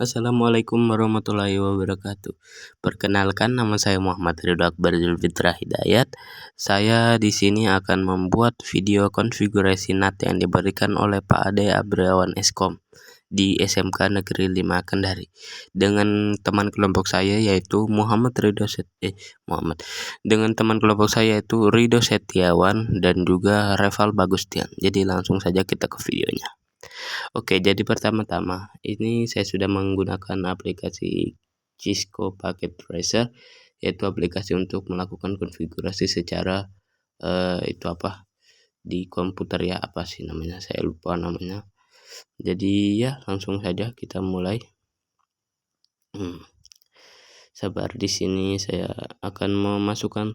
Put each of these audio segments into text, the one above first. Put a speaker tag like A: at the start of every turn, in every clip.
A: Assalamualaikum warahmatullahi wabarakatuh. Perkenalkan, nama saya Muhammad Ridho Akbar Zulfitra Hidayat. Saya di sini akan membuat video konfigurasi NAT yang diberikan oleh Pak Ade Abriawan Eskom di SMK Negeri 5 Kendari dengan teman kelompok saya yaitu Ridho Setiawan dan juga Reval Bagustian. Jadi langsung saja kita ke videonya. Oke, jadi pertama-tama ini saya sudah menggunakan aplikasi Cisco Packet Tracer, yaitu aplikasi untuk melakukan konfigurasi secara di komputer ya, apa sih namanya, saya lupa namanya. Jadi ya langsung saja kita mulai. Sabar, di sini saya akan memasukkan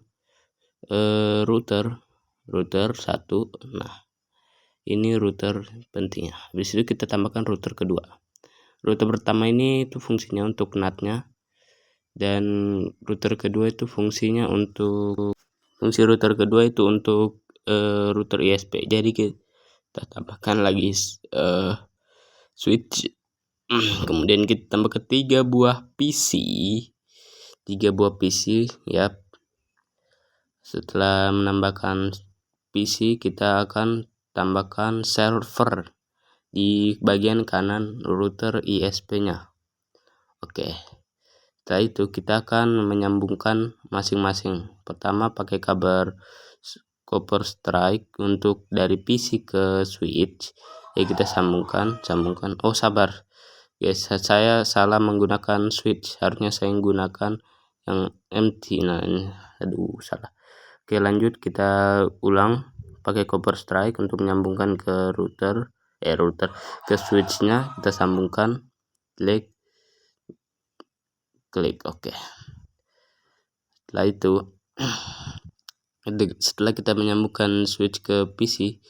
A: router 1. Nah, ini router pentingnya. Habis itu kita tambahkan router kedua. Router pertama ini itu fungsinya untuk NAT-nya, dan router kedua itu fungsi router kedua itu untuk router ISP. Jadi kita tambahkan lagi switch. Kemudian kita tambah ke 3 buah PC ya. Setelah menambahkan PC, kita akan tambahkan server di bagian kanan router ISP-nya. Oke. Setelah itu kita akan menyambungkan masing-masing. Pertama pakai kabel copper strike untuk dari PC ke switch. Ya kita sambungkan. Oh sabar. Guys, saya salah menggunakan switch. Harusnya saya menggunakan yang empty. Nah, ini salah. Oke, lanjut kita ulang pakai copper strike untuk menyambungkan ke router ke switchnya. Kita sambungkan, klik. Oke. Setelah kita menyambungkan switch ke PC,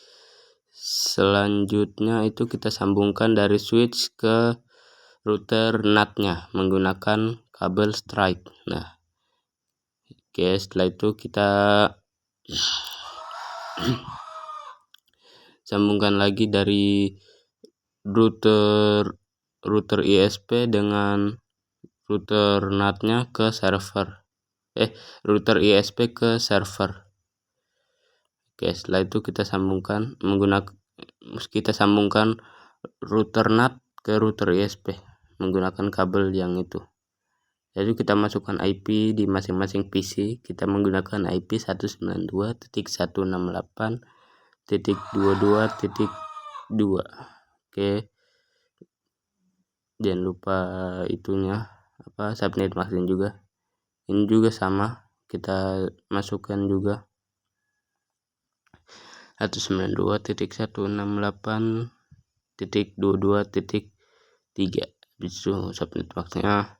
A: selanjutnya itu kita sambungkan dari switch ke router NAT-nya menggunakan kabel strike. Nah, oke, setelah itu kita sambungkan lagi dari router ISP dengan router NAT-nya ke server. Router ISP ke server. Oke, setelah itu kita sambungkan router NAT ke router ISP menggunakan kabel yang itu. Jadi kita masukkan IP di masing-masing PC. Kita menggunakan IP 192.168.22.2. Oke. Jangan lupa itunya subnet maksudnya juga. Ini juga sama, kita masukkan juga 192.168.22.3. Itu subnet maksudnya.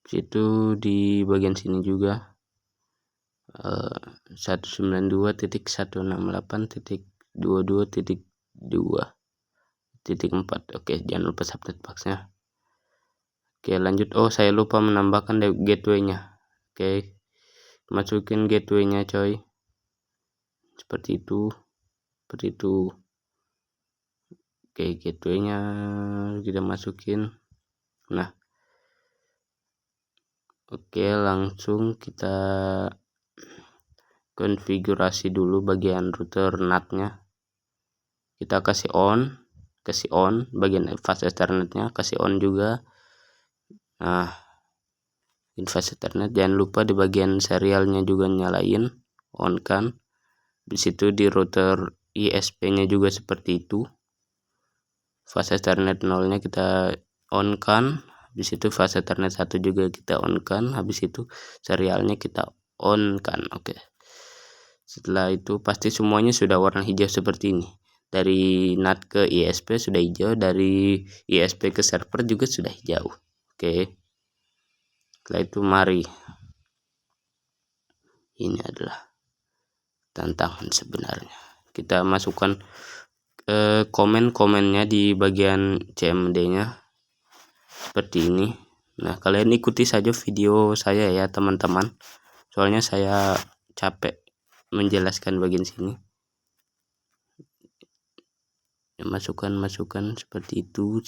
A: Itu di bagian sini juga 192.168.22.2.4. Oke, jangan lupa subnet boxnya. Oke, lanjut. Saya lupa menambahkan gateway-nya. Oke, masukin gateway-nya coy, seperti itu. Oke, gateway-nya kita masukin. Nah, oke, langsung kita konfigurasi dulu bagian router NAT-nya. Kita kasih on bagian fast Ethernet-nya, kasih on juga. Nah, fast Ethernet, jangan lupa di bagian serialnya juga nyalain, on kan. Di situ di router ISP-nya juga seperti itu. Fast Ethernet 0-nya kita on kan. Habis itu fast Ethernet 1 juga kita on kan. Habis itu serialnya kita on kan. Oke. Setelah itu pasti semuanya sudah warna hijau seperti ini. Dari NAT ke ISP sudah hijau, dari ISP ke server juga sudah hijau. Oke. Setelah itu mari. Ini adalah tantangan sebenarnya. Kita masukkan komen-komennya di bagian CMD-nya seperti ini. Nah, kalian ikuti saja video saya ya teman-teman. Soalnya saya capek menjelaskan bagian sini. Masukkan seperti itu.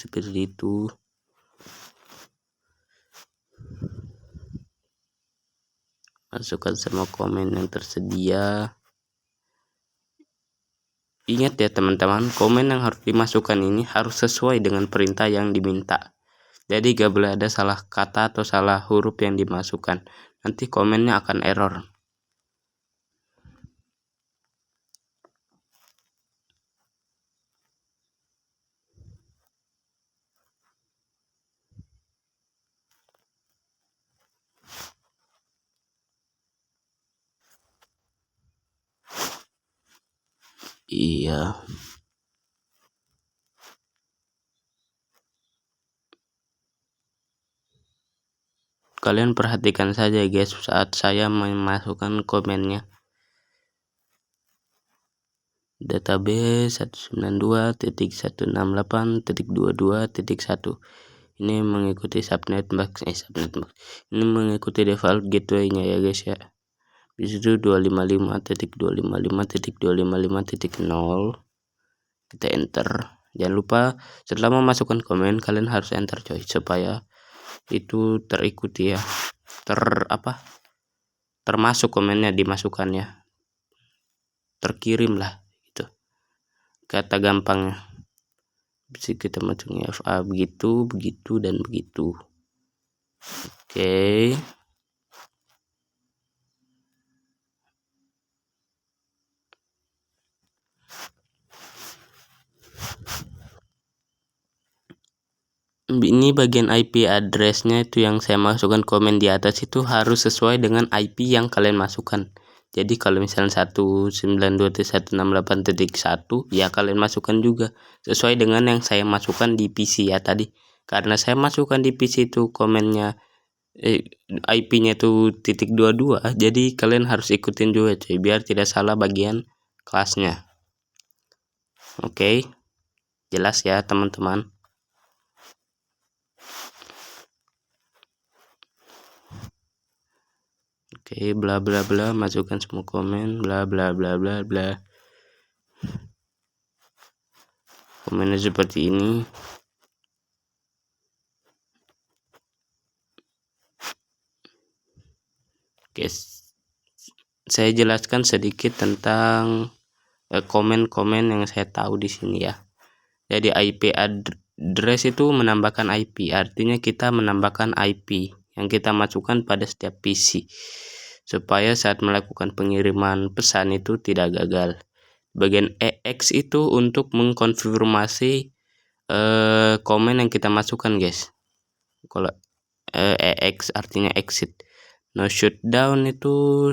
A: Masukkan semua komen yang tersedia. Ingat ya teman-teman, komen yang harus dimasukkan ini harus sesuai dengan perintah yang diminta. Jadi gak boleh ada salah kata atau salah huruf yang dimasukkan. Nanti komennya akan error. Iya. Kalian perhatikan saja guys saat saya memasukkan komennya. Database 192.168.22.1. Ini mengikuti subnet box. Ini mengikuti default gateway-nya ya guys ya. Di situ 255.255.255.0. Kita enter. Jangan lupa setelah memasukkan komen kalian harus enter coy, supaya itu terikuti ya. Termasuk komennya dimasukkannya. Terkirim lah gitu. Kata gampangnya. Bisa kita masuknya FA begitu, begitu dan begitu. Oke. Ini bagian IP address-nya itu yang saya masukkan komen di atas itu harus sesuai dengan IP yang kalian masukkan. Jadi kalau misalnya 192.168.1 ya kalian masukkan juga sesuai dengan yang saya masukkan di PC ya tadi. Karena saya masukkan di PC itu komennya IP-nya itu .22, jadi kalian harus ikutin juga cuy biar tidak salah bagian kelasnya. Oke. Jelas ya teman-teman. Oke, bla bla bla, masukkan semua komen, bla bla bla bla bla. Komennya seperti ini. Oke, saya jelaskan sedikit tentang komen-komen yang saya tahu di sini ya. Jadi IP address itu menambahkan IP, artinya kita menambahkan IP yang kita masukkan pada setiap PC supaya saat melakukan pengiriman pesan itu tidak gagal. Bagian EX itu untuk mengkonfirmasi komen yang kita masukkan guys. Kalau EX artinya exit. No shutdown itu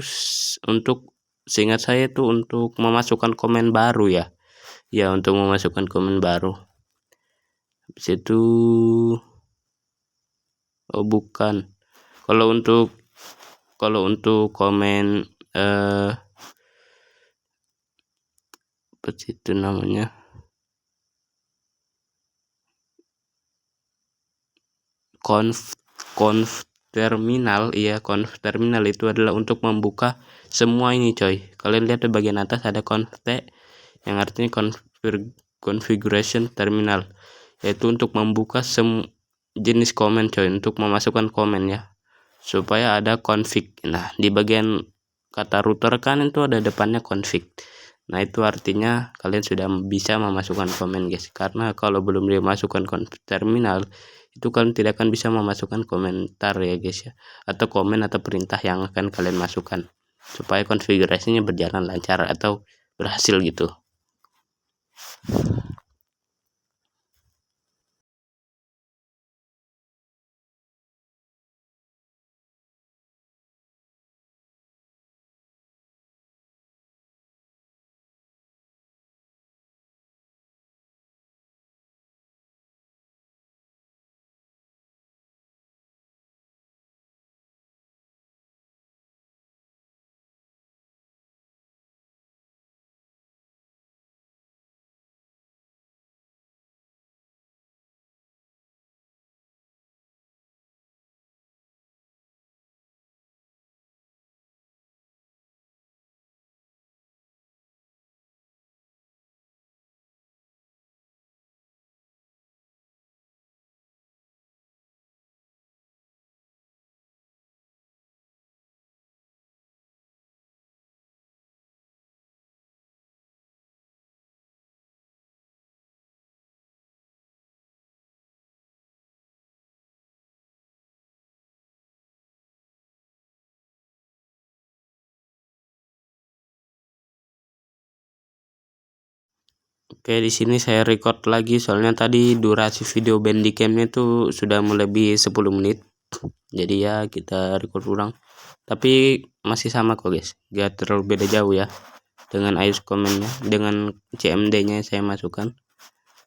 A: untuk, seingat saya itu untuk memasukkan komen baru ya. Ya, untuk memasukkan komen baru. Habis itu oh bukan. Kalau untuk komen apa itu namanya? Conf terminal, iya conf terminal itu adalah untuk membuka semua ini coy. Kalian lihat di bagian atas ada conf t yang artinya configuration terminal, yaitu untuk membuka jenis komen coy, untuk memasukkan komen ya, supaya ada config. Nah di bagian kata router kan itu ada depannya config. Nah itu artinya kalian sudah bisa memasukkan komen guys, karena kalau belum dimasukkan conf terminal itu kalian tidak akan bisa memasukkan komentar ya guys ya, atau komen atau perintah yang akan kalian masukkan supaya konfigurasinya berjalan lancar atau berhasil gitu. Oke, di sini saya record lagi soalnya tadi durasi video Bandicamnya tuh sudah melebihi 10 menit. Jadi ya kita record ulang. Tapi masih sama kok guys, gak terlalu beda jauh ya. Dengan iOS komennya, dengan CMD-nya saya masukkan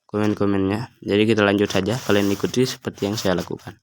A: komen-komennya. Jadi kita lanjut saja, kalian ikuti seperti yang saya lakukan.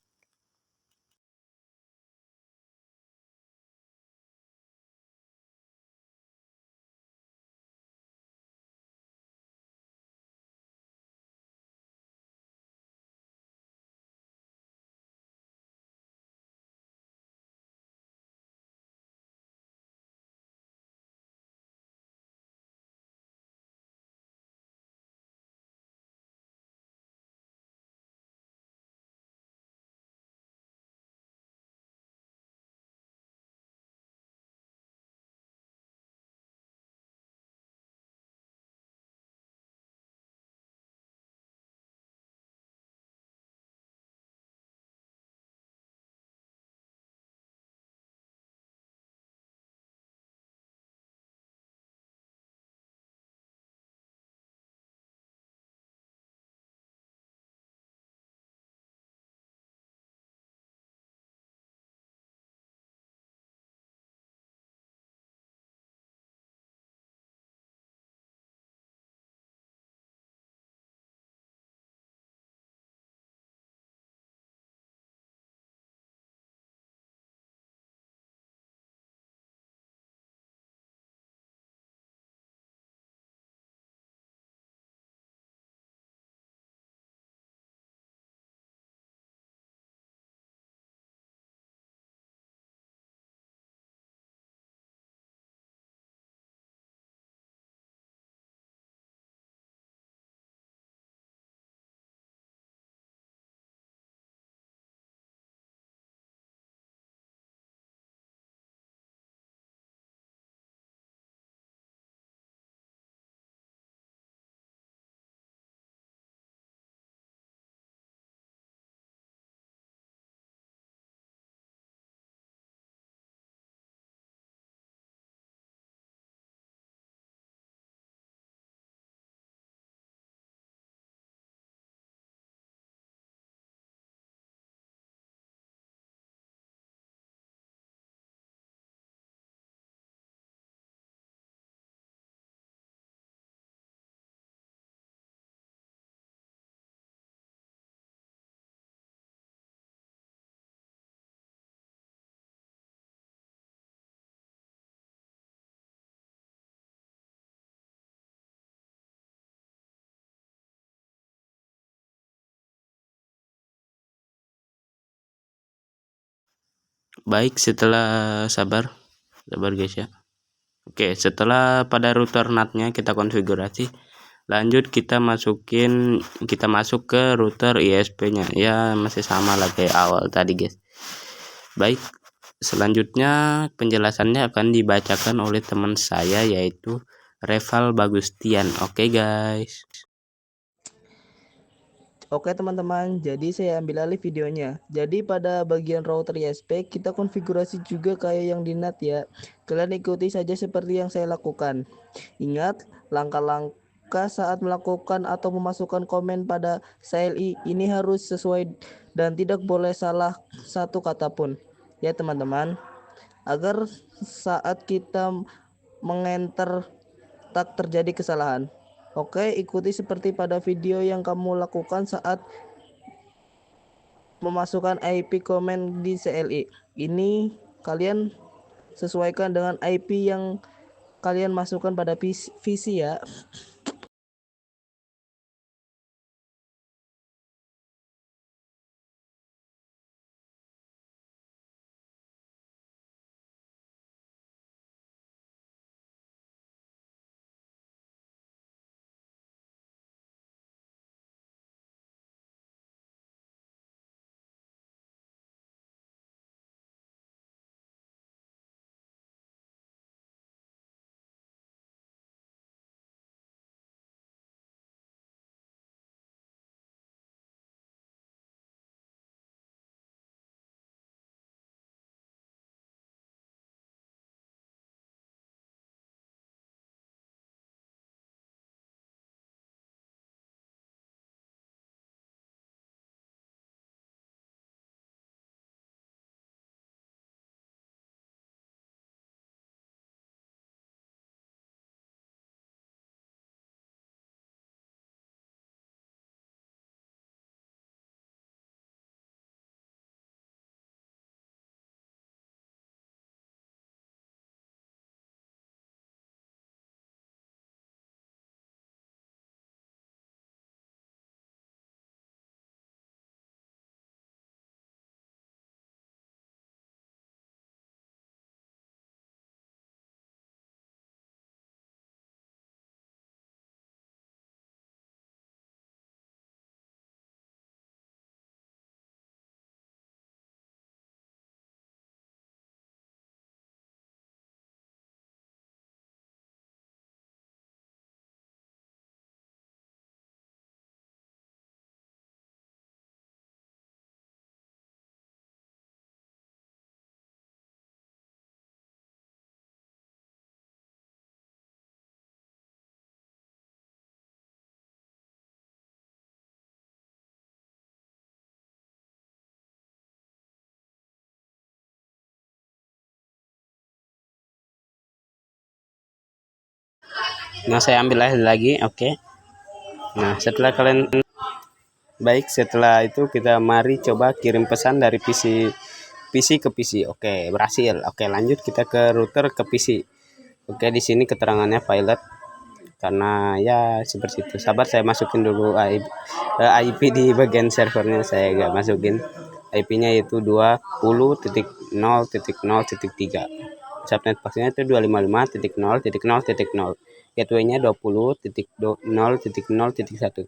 A: Baik, sabar guys ya. Oke, setelah pada router NAT-nya kita konfigurasi, lanjut kita masuk ke router ISP-nya. Ya, masih sama lah kayak awal tadi guys. Baik, selanjutnya penjelasannya akan dibacakan oleh teman saya yaitu Reval Bagustian. Oke guys.
B: Oke teman-teman, jadi saya ambil alih videonya. Jadi pada bagian router ISP kita konfigurasi juga kayak yang di NAT ya. Kalian ikuti saja seperti yang saya lakukan. Ingat langkah-langkah saat melakukan atau memasukkan komen pada CLI ini harus sesuai dan tidak boleh salah satu kata pun. Ya teman-teman, agar saat kita mengenter tak terjadi kesalahan. Oke, ikuti seperti pada video yang kamu lakukan saat memasukkan IP komen di CLI. Ini kalian sesuaikan dengan IP yang kalian masukkan pada PC ya.
A: Nah, saya ambil lagi, oke. Nah, setelah kalian baik, setelah itu kita mari coba kirim pesan dari PC ke PC. Oke, berhasil. Oke, lanjut kita ke router ke PC. Oke, di sini keterangannya pilot karena ya seperti itu. Sabar, saya masukin dulu IP di bagian servernya, saya nggak masukin. IP-nya yaitu 20.0.0.3. Subnet pastinya itu 255.0.0.0. Gateway-nya 20.0.0.1.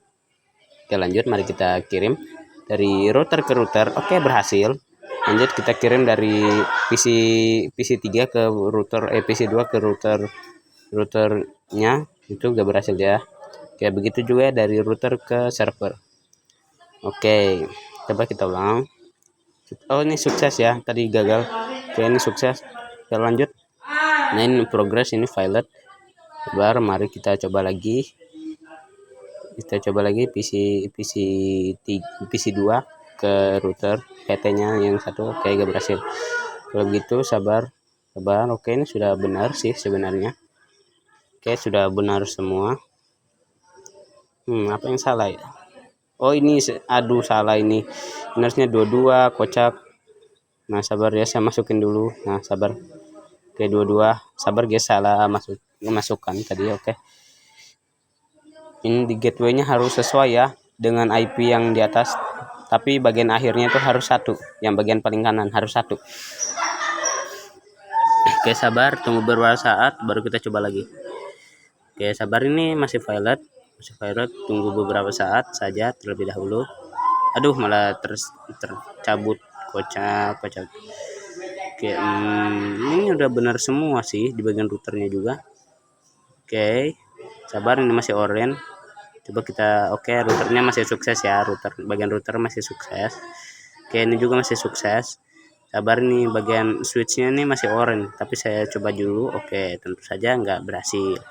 A: Oke, lanjut, mari kita kirim dari router ke router. Oke, berhasil. Lanjut kita kirim dari PC 3 ke router PC 2 ke routernya, itu gak berhasil ya. Oke, begitu juga dari router ke server. Oke, coba kita ulang. Oh, ini sukses ya, tadi gagal. Oke, ini sukses. Kita lanjut. Nah, ini progress, ini pilot. Sabar, mari kita coba lagi. PC 2 ke router PT-nya yang satu. Oke, gak berhasil. Kalau begitu sabar. Oke, ini sudah benar sih sebenarnya. Oke, sudah benar semua. Apa yang salah ya? Oh, ini aduh, salah ini. Benarnya 22, kocak. Nah, sabar ya, saya masukin dulu. Nah, sabar. Oke, 22. Sabar guys, salah masukkan tadi. Oke. Ini di gateway-nya harus sesuai ya dengan IP yang di atas, tapi bagian akhirnya itu harus satu, yang bagian paling kanan harus satu. Oke, sabar, tunggu beberapa saat baru kita coba lagi. Oke, sabar, ini masih pilot, tunggu beberapa saat saja terlebih dahulu. Aduh, malah tercabut, kocak. Oke, ini udah benar semua sih di bagian routernya juga. Oke, sabar, ini masih orange. Coba kita, oke, routernya masih sukses ya, bagian router masih sukses. Oke, ini juga masih sukses. Sabar nih, bagian switchnya ini masih orange, tapi saya coba dulu. Oke, tentu saja nggak berhasil.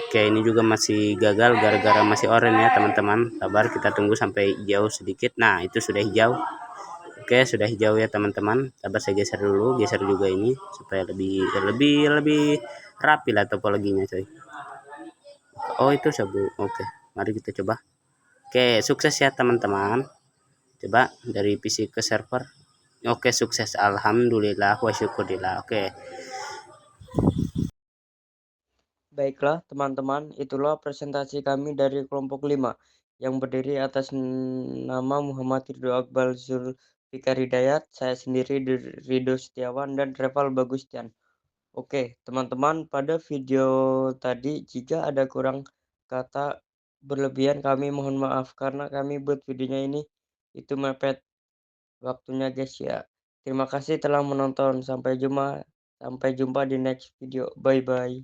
A: Oke, ini juga masih gagal gara-gara masih orange ya teman-teman. Sabar, kita tunggu sampai hijau sedikit. Nah, itu sudah hijau. Oke, sudah hijau ya teman-teman. Sabar, saya geser dulu, geser juga ini supaya lebih rapi lah topologinya, coy. Oh, itu sabu. Oke, mari kita coba. Oke, sukses ya teman-teman. Coba dari PC ke server. Oke, sukses. Alhamdulillah wa syukurillah. Oke.
B: Baiklah teman-teman, itulah presentasi kami dari kelompok 5 yang berdiri atas nama Muhammad Ridho Akbar Zulfikar Hidayat, saya sendiri Ridho Setiawan, dan Reval Bagustian. Oke teman-teman, pada video tadi jika ada kurang kata berlebihan kami mohon maaf karena kami buat videonya ini itu mepet waktunya guys ya. Terima kasih telah menonton, sampai jumpa di next video, bye bye.